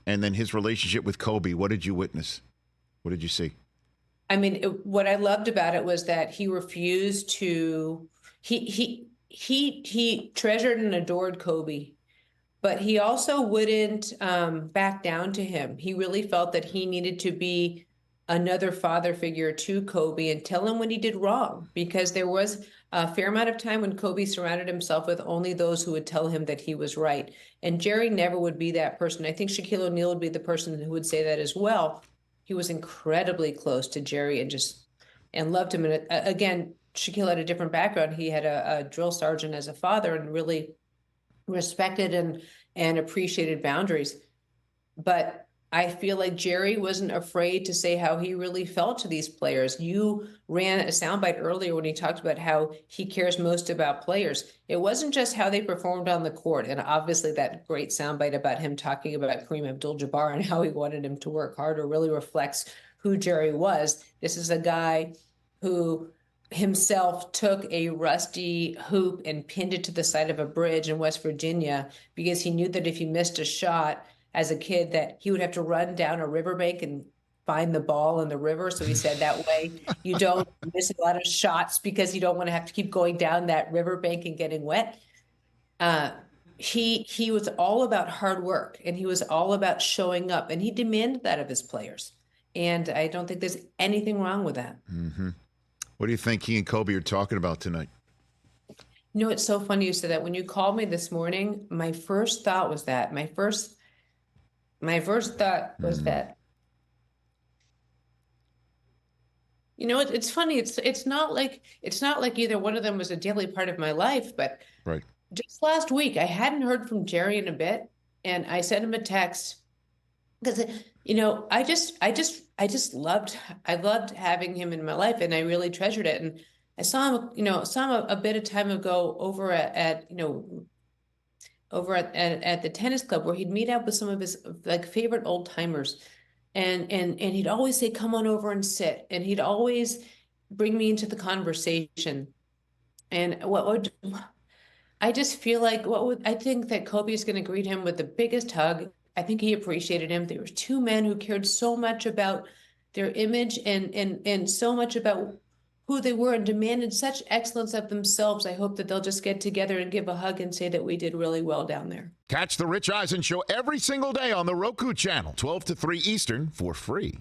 and then his relationship with Kobe. What did you witness? What did you see? I mean, what I loved about it was that he refused to. He treasured and adored Kobe, but he also wouldn't back down to him. He really felt that he needed to be another father figure to Kobe and tell him when he did wrong, because there was a fair amount of time when Kobe surrounded himself with only those who would tell him that he was right. And Jerry never would be that person. I think Shaquille O'Neal would be the person who would say that as well. He was incredibly close to Jerry and loved him. And again, Shaquille had a different background. He had a drill sergeant as a father and really respected and appreciated boundaries. But I feel like Jerry wasn't afraid to say how he really felt to these players. You ran a soundbite earlier when he talked about how he cares most about players. It wasn't just how they performed on the court, and obviously that great soundbite about him talking about Kareem Abdul-Jabbar and how he wanted him to work harder really reflects who Jerry was. This is a guy who himself took a rusty hoop and pinned it to the side of a bridge in West Virginia because he knew that if he missed a shot as a kid that he would have to run down a riverbank and find the ball in the river. So he said that way you don't miss a lot of shots because you don't want to have to keep going down that riverbank and getting wet. He was all about hard work, and he was all about showing up, and he demanded that of his players. And I don't think there's anything wrong with that. Mm-hmm. What do you think he and Kobe are talking about tonight? You know, it's so funny you said that. When you called me this morning, my first thought was that. My first thought was that, you know, it's funny. It's not like either one of them was a daily part of my life, but right. Just last week, I hadn't heard from Jerry in a bit, and I sent him a text because, you know, I loved having him in my life, and I really treasured it. And I saw him, a bit of time ago over at the tennis club where he'd meet up with some of his like favorite old timers, and he'd always say, "Come on over and sit," and he'd always bring me into the conversation. And I just feel like I think that Kobe is going to greet him with the biggest hug. I think he appreciated him. There were two men who cared so much about their image and so much about who they were and demanded such excellence of themselves. I hope that they'll just get together and give a hug and say that we did really well down there. Catch the Rich Eisen Show every single day on the Roku channel, 12 to 3 Eastern, for free.